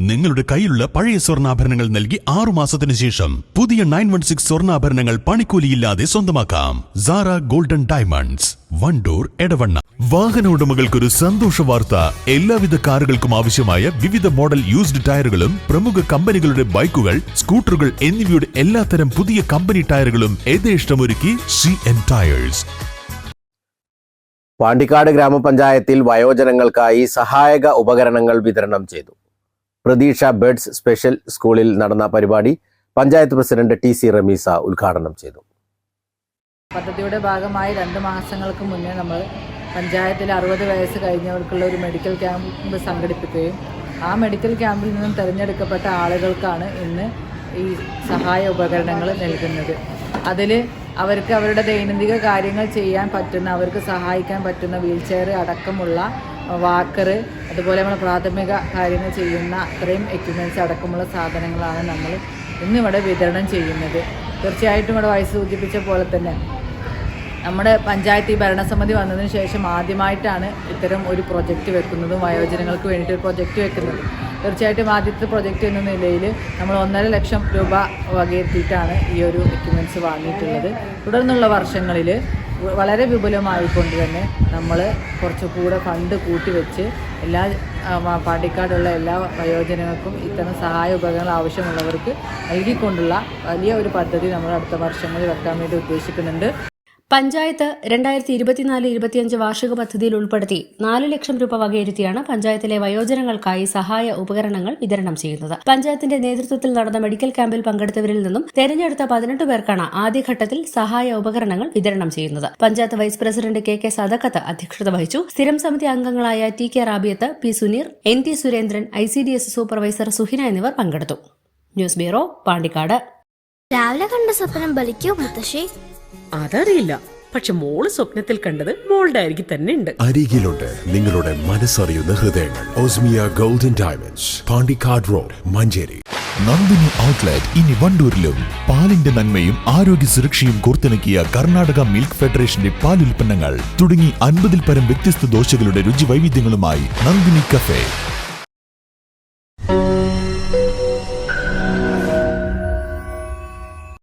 നിങ്ങളുടെ കയ്യിലുള്ള പഴയ സ്വർണ്ണാഭരണങ്ങൾ നൽകി 6 മാസത്തിന് ശേഷം പുതിയ 916 സ്വർണ്ണാഭരണങ്ങൾ പണിക്കൂലിയില്ലാതെ സ്വന്തമാക്കാം. Sara golden diamonds, Wandoor, Edavanna. വാഹന ഉടമകൾക്കൊരു സന്തോഷ വാർത്ത. എല്ലാവിധ കാറുകൾക്കും ആവശ്യമായ വിവിധ മോഡൽ യൂസ്ഡ് ടയറുകളും പ്രമുഖ കമ്പനികളുടെ ബൈക്കുകൾ, സ്കൂട്ടറുകൾ എന്നിവയുടെ എല്ലാത്തരം പുതിയ കമ്പനി ടയറുകളും യഥേഷ്ടമൊരുക്കി CN ടയേഴ്സ്. പാണ്ടിക്കാട് ഗ്രാമപഞ്ചായത്തിൽ വയോജനങ്ങൾക്കായി സഹായക ഉപകരണങ്ങൾ വിതരണം ചെയ്തു. പ്രതീക്ഷ ബെഡ്സ് സ്പെഷ്യൽ സ്കൂളിൽ നടന്ന പരിപാടി പഞ്ചായത്ത് പ്രസിഡന്റ് TC റമീസ ഉദ്ഘാടനം ചെയ്തു. പദ്ധതിയുടെ ഭാഗമായി 2 മാസങ്ങൾക്ക് മുന്നേ നമ്മൾ പഞ്ചായത്തിൽ 60 വയസ്സ് കഴിഞ്ഞവർക്കുള്ള ഒരു മെഡിക്കൽ ക്യാമ്പ് സംഘടിപ്പിക്കുകയും ആ മെഡിക്കൽ ക്യാമ്പിൽ നിന്നും തിരഞ്ഞെടുക്കപ്പെട്ട ആളുകൾക്കാണ് ഇന്ന് ഈ സഹായ ഉപകരണങ്ങൾ നൽകുന്നത്. അതിൽ അവർക്ക് അവരുടെ ദൈനംദിന കാര്യങ്ങൾ ചെയ്യാൻ പറ്റുന്ന, അവർക്ക് സഹായിക്കാൻ പറ്റുന്ന വീൽചെയർ അടക്കമുള്ള വാക്കർ, അതുപോലെ നമ്മൾ പ്രാഥമിക കാര്യങ്ങൾ ചെയ്യുന്ന അത്രയും എക്യുപ്മെൻറ്റ്സ് അടക്കമുള്ള സാധനങ്ങളാണ് നമ്മൾ ഇന്നിവിടെ വിതരണം ചെയ്യുന്നത്. തീർച്ചയായിട്ടും ഇവിടെ വയസ്സ് സൂചിപ്പിച്ച പോലെ തന്നെ നമ്മുടെ പഞ്ചായത്ത് ഈ ഭരണസമിതി വന്നതിന് ശേഷം ആദ്യമായിട്ടാണ് ഇത്തരം ഒരു പ്രൊജക്റ്റ് വെക്കുന്നതും വയോജനങ്ങൾക്ക് വേണ്ടിയിട്ട് ഒരു പ്രൊജക്റ്റ് വെക്കുന്നത്. തീർച്ചയായിട്ടും ആദ്യത്തെ പ്രൊജക്റ്റ് എന്ന നിലയിൽ നമ്മൾ 1.5 ലക്ഷം രൂപ വകയിരുത്തിയിട്ടാണ് ഈ ഒരു എക്യുപ്മെൻറ്റ്സ് വാങ്ങിയിട്ടുള്ളത്. തുടർന്നുള്ള വർഷങ്ങളിൽ വളരെ വിപുലമായിക്കൊണ്ട് തന്നെ നമ്മൾ കുറച്ചുകൂടെ ഫണ്ട് കൂട്ടിവെച്ച് എല്ലാ പാണ്ടിക്കാടുള്ള എല്ലാ വയോജനങ്ങൾക്കും ഇത്തരം സഹായ ഉപകരണങ്ങൾ ആവശ്യമുള്ളവർക്ക് നൽകിക്കൊണ്ടുള്ള വലിയ ഒരു പദ്ധതി നമ്മൾ അടുത്ത വർഷങ്ങളിൽ വെക്കാൻ വേണ്ടി ഉദ്ദേശിക്കുന്നുണ്ട്. പഞ്ചായത്ത് 2024-25 വാർഷിക പദ്ധതിയിൽ ഉൾപ്പെടുത്തി 4 ലക്ഷം രൂപ വകയിരുത്തിയാണ് പഞ്ചായത്തിലെ വയോജനങ്ങൾക്കായി സഹായ ഉപകരണങ്ങൾ വിതരണം ചെയ്യുന്നത്. പഞ്ചായത്തിന്റെ നേതൃത്വത്തിൽ നടന്ന മെഡിക്കൽ ക്യാമ്പിൽ പങ്കെടുത്തവരിൽ നിന്നും തെരഞ്ഞെടുത്ത 18 പേർക്കാണ് ആദ്യഘട്ടത്തിൽ സഹായ ഉപകരണങ്ങൾ വിതരണം ചെയ്യുന്നത്. Panchayat vice president KK Sadakkath അധ്യക്ഷത വഹിച്ചു. സ്ഥിരം സമിതി അംഗങ്ങളായ TK Rabiyath, P Suneer, NT Surendran, ICDS supervisor Suhina എന്നിവർ പങ്കെടുത്തു. News bureau, Pandikkad. രാവിലെ കണ്ട സ്വപ്നം ബലിക്കോ മുത്തശ്ശി? അതറിയില്ല, പക്ഷെ മോള് സ്വപ്നത്തിൽ കണ്ടത് മോളുടെ അരികിൽ തന്നെ ഉണ്ട്. അരികിലുണ്ട് നിങ്ങളുടെ മനസ്സറിയുന്ന ഹൃദയങ്ങൾ. Osmia golden diamonds, Pandikkad road, Manjeri. Nandini outlet ഇനി വണ്ടൂരിലും. പാലിന്റെ നന്മയും ആരോഗ്യ സുരക്ഷയും കോർത്തിണക്കിയ കർണാടക മിൽക്ക് ഫെഡറേഷന്റെ പാലുൽപ്പന്നങ്ങൾ തുടങ്ങി 50-ൽ പരം വ്യത്യസ്ത ദോശകളുടെ രുചി വൈവിധ്യങ്ങളുമായി നന്ദിനി കഫേ.